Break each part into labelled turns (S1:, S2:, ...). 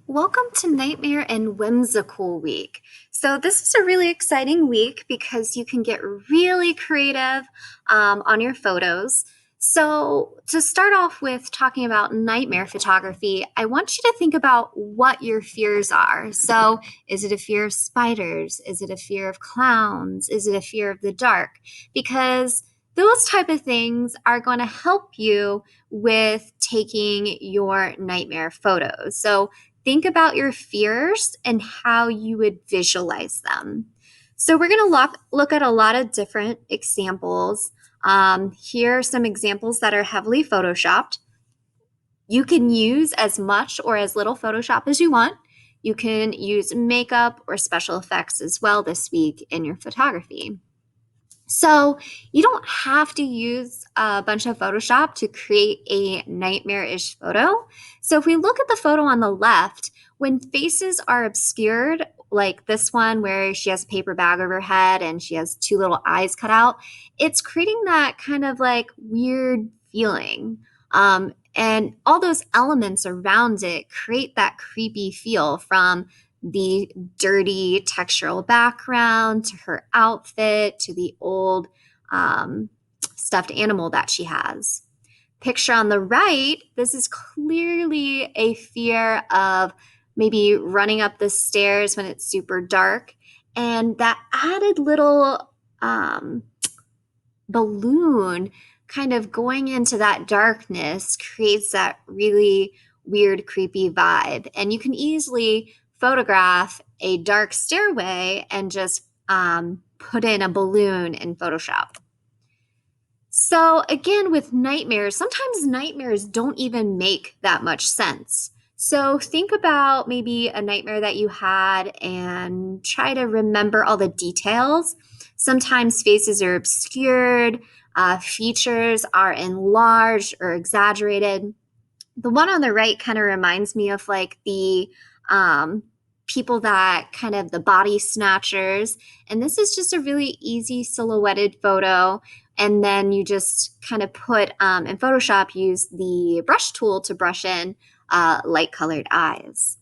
S1: Welcome to Nightmare and Whimsical Week. So, this is a really exciting week because you can get really creative on your photos. So, to start off with talking about nightmare photography, I want you to think about what your fears are. So, is it a fear of spiders? Is it a fear of clowns? Is it a fear of the dark? Because those type of things are going to help you with taking your nightmare photos. So, think about your fears and how you would visualize them. So, we're going to look at a lot of different examples. Here are some examples that are heavily photoshopped. You can use as much or as little Photoshop as you want. You can use makeup or special effects as well this week in your photography. So you don't have to use a bunch of Photoshop to create a nightmare-ish photo. So if we look at the photo on the left, when faces are obscured, like this one where she has a paper bag over her head and she has two little eyes cut out, it's creating that kind of like weird feeling. And all those elements around it create that creepy feel, from the dirty textural background to her outfit to the old stuffed animal that she has. Picture on the right, this is clearly a fear of maybe running up the stairs when it's super dark. And that added little balloon kind of going into that darkness creates that really weird, creepy vibe. And you can easily photograph a dark stairway and just put in a balloon in Photoshop. So, again, with nightmares, sometimes nightmares don't even make that much sense. So, think about maybe a nightmare that you had and try to remember all the details. Sometimes faces are obscured, features are enlarged or exaggerated. The one on the right kind of reminds me of like the people that kind of the body snatchers. And this is just a really easy silhouetted photo. And then you just kind of put in Photoshop, use the brush tool to brush in light colored eyes.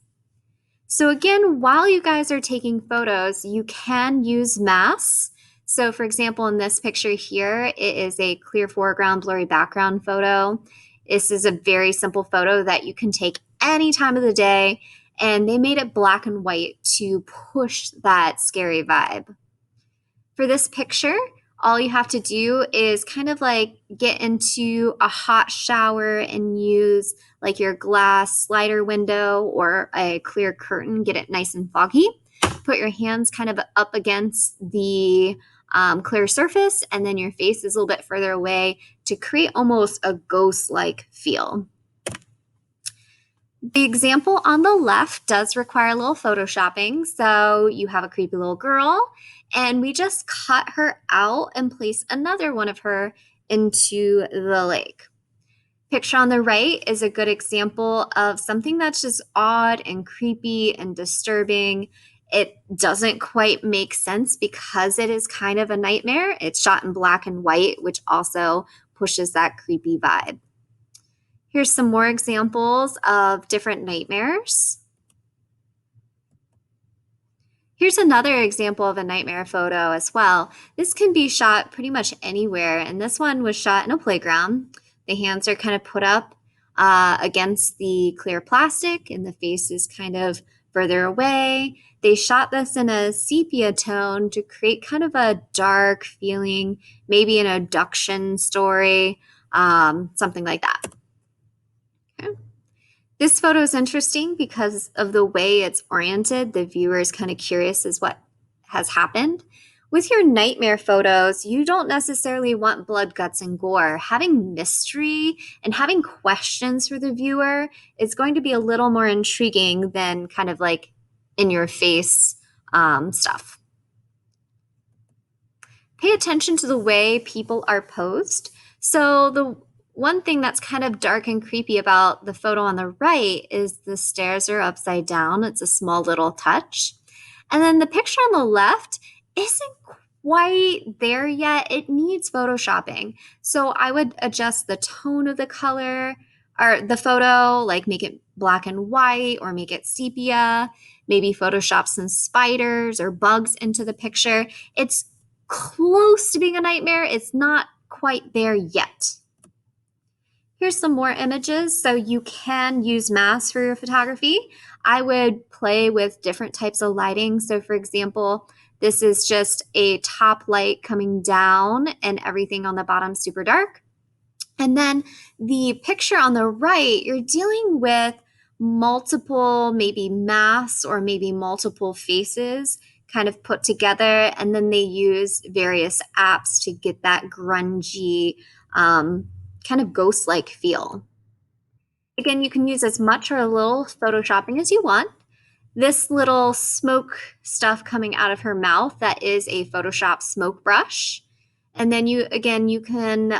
S1: So, again, while you guys are taking photos, you can use masks. So, for example, in this picture here, it is a clear foreground, blurry background photo. This is a very simple photo that you can take any time of the day, and they made it black and white to push that scary vibe. For this picture, all you have to do is kind of like get into a hot shower and use like your glass slider window or a clear curtain, get it nice and foggy. Put your hands kind of up against the clear surface, and then your face is a little bit further away to create almost a ghost-like feel. The example on the left does require a little photoshopping. So you have a creepy little girl, and we just cut her out and place another one of her into the lake. Picture on the right is a good example of something that's just odd and creepy and disturbing. It doesn't quite make sense because it is kind of a nightmare. It's shot in black and white, which also pushes that creepy vibe. Here's some more examples of different nightmares. Here's another example of a nightmare photo as well. This can be shot pretty much anywhere, and this one was shot in a playground. The hands are kind of put up against the clear plastic, and the face is kind of further away. They shot this in a sepia tone to create kind of a dark feeling, maybe an abduction story, something like that. Okay. This photo is interesting because of the way it's oriented. The viewer is kind of curious as what has happened. With your nightmare photos, you don't necessarily want blood, guts, and gore. Having mystery and having questions for the viewer is going to be a little more intriguing than kind of like in your face stuff. Pay attention to the way people are posed. So the one thing that's kind of dark and creepy about the photo on the right is the stairs are upside down. It's a small little touch. And then the picture on the left isn't quite there yet. It needs photoshopping. So I would adjust the tone of the color, or the photo, like make it black and white or make it sepia, maybe Photoshop some spiders or bugs into the picture. It's close to being a nightmare. It's not quite there yet. Here's some more images. So you can use masks for your photography. I would play with different types of lighting. So for example, this is just a top light coming down and everything on the bottom super dark. And then the picture on the right, you're dealing with multiple, maybe masks or maybe multiple faces kind of put together. And then they use various apps to get that grungy, kind of ghost like feel. Again, you can use as much or a little photoshopping as you want. This little smoke stuff coming out of her mouth, that is a Photoshop smoke brush. And then you can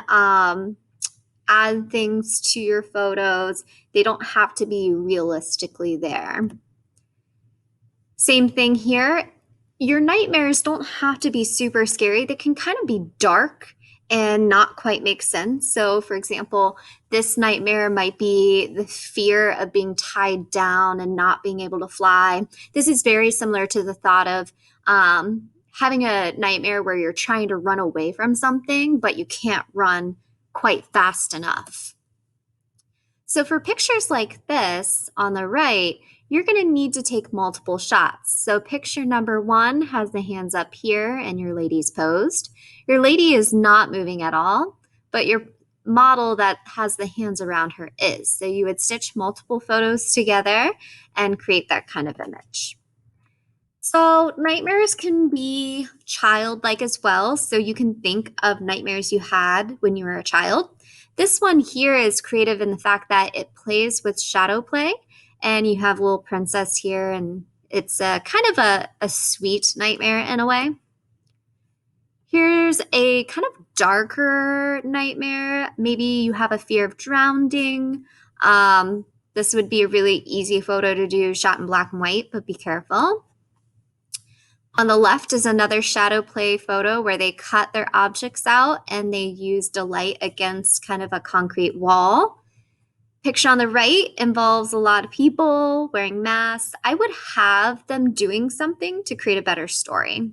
S1: add things to your photos. They don't have to be realistically there. Same thing here. Your nightmares don't have to be super scary. They can kind of be dark and not quite make sense. So, for example, this nightmare might be the fear of being tied down and not being able to fly. This is very similar to the thought of having a nightmare where you're trying to run away from something, but you can't run quite fast enough. So for pictures like this on the right, you're going to need to take multiple shots. So picture number one has the hands up here and your lady's posed. Your lady is not moving at all, but your model that has the hands around her is. So you would stitch multiple photos together and create that kind of image. So, nightmares can be childlike as well. So, you can think of nightmares you had when you were a child. This one here is creative in the fact that it plays with shadow play, and you have a little princess here, and it's a kind of a sweet nightmare in a way. Here's a kind of darker nightmare. Maybe you have a fear of drowning. This would be a really easy photo to do, shot in black and white, but be careful. On the left is another shadow play photo where they cut their objects out and they used a light against kind of a concrete wall. Picture on the right involves a lot of people wearing masks. I would have them doing something to create a better story.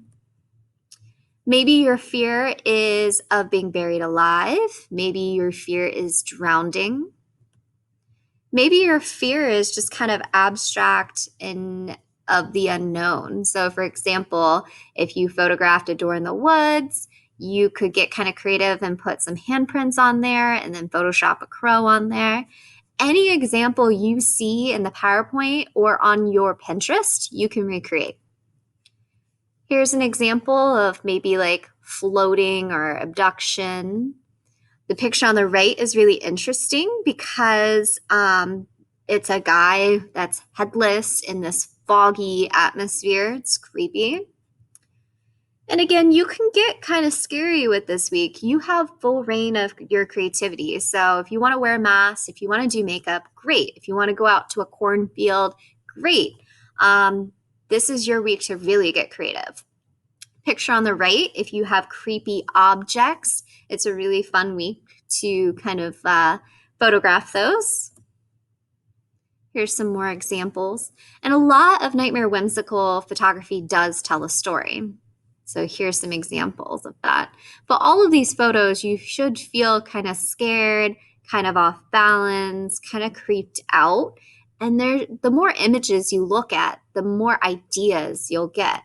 S1: Maybe your fear is of being buried alive. Maybe your fear is drowning. Maybe your fear is just kind of abstract and of the unknown. So, for example, if you photographed a door in the woods, you could get kind of creative and put some handprints on there and then Photoshop a crow on there. Any example you see in the PowerPoint or on your Pinterest, you can recreate. Here's an example of maybe like floating or abduction. The picture on the right is really interesting because it's a guy that's headless in this foggy atmosphere. It's creepy. And again, you can get kind of scary with this week. You have full reign of your creativity. So if you want to wear a mask, if you want to do makeup, great. If you want to go out to a cornfield, great. This is your week to really get creative. Picture on the right, if you have creepy objects, it's a really fun week to kind of photograph those. Here's some more examples. And a lot of Nightmare Whimsical photography does tell a story. So here's some examples of that. But all of these photos, you should feel kind of scared, kind of off balance, kind of creeped out. And the more images you look at, the more ideas you'll get.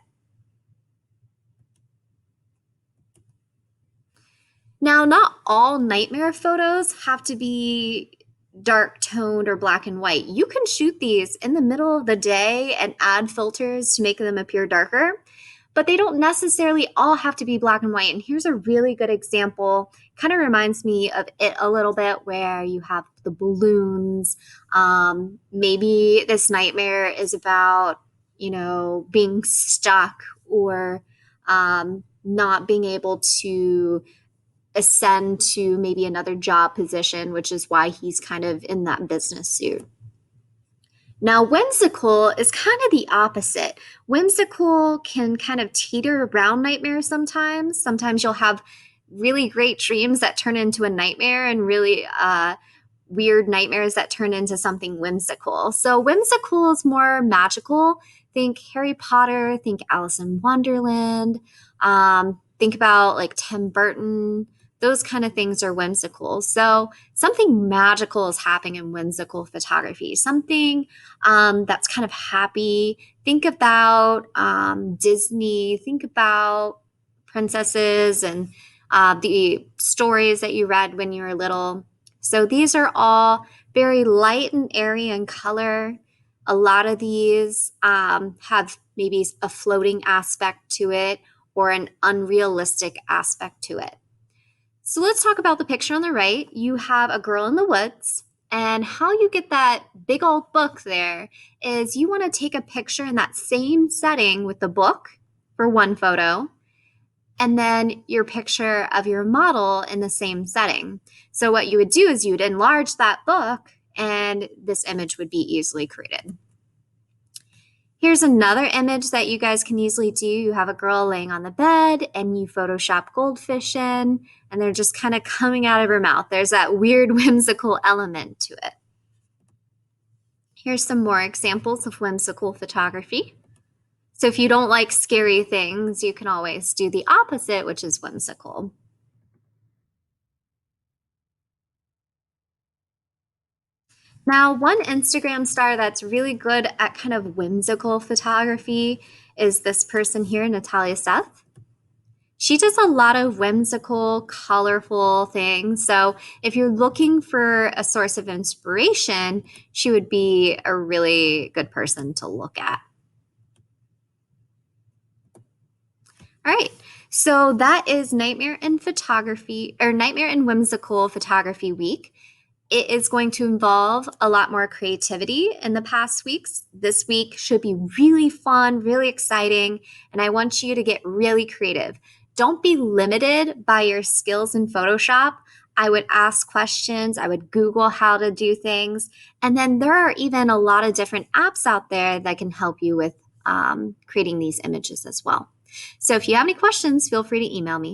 S1: Now, not all nightmare photos have to be dark toned or black and white. You can shoot these in the middle of the day and add filters to make them appear darker, but they don't necessarily all have to be black and white. And here's a really good example. Kind of reminds me of It a little bit, where you have the balloons. Maybe this nightmare is about, being stuck or not being able to ascend to maybe another job position, which is why he's kind of in that business suit. Now, whimsical is kind of the opposite. Whimsical can kind of teeter around nightmares sometimes. Sometimes you'll have really great dreams that turn into a nightmare and really weird nightmares that turn into something whimsical. So, whimsical is more magical. Think Harry Potter, think Alice in Wonderland, think about like Tim Burton. Those kind of things are whimsical. So, something magical is happening in whimsical photography, something that's kind of happy. Think about Disney, think about princesses and the stories that you read when you were little. So these are all very light and airy in color. A lot of these have maybe a floating aspect to it or an unrealistic aspect to it. So let's talk about the picture on the right. You have a girl in the woods, and how you get that big old book there is you want to take a picture in that same setting with the book for one photo, and then your picture of your model in the same setting. So what you would do is you would enlarge that book, and this image would be easily created. Here's another image that you guys can easily do. You have a girl laying on the bed and you Photoshop goldfish in, and they're just kind of coming out of her mouth. There's that weird whimsical element to it. Here's some more examples of whimsical photography. So if you don't like scary things, you can always do the opposite, which is whimsical. Now, one Instagram star that's really good at kind of whimsical photography is this person here, Natalia Seth. She does a lot of whimsical, colorful things. So if you're looking for a source of inspiration, she would be a really good person to look at. All right. So that is Nightmare in Photography or Nightmare in Whimsical Photography Week. It is going to involve a lot more creativity in the past weeks. This week should be really fun, really exciting, and I want you to get really creative. Don't be limited by your skills in Photoshop. I would ask questions, I would Google how to do things, and then there are even a lot of different apps out there that can help you with creating these images as well. So if you have any questions, feel free to email me.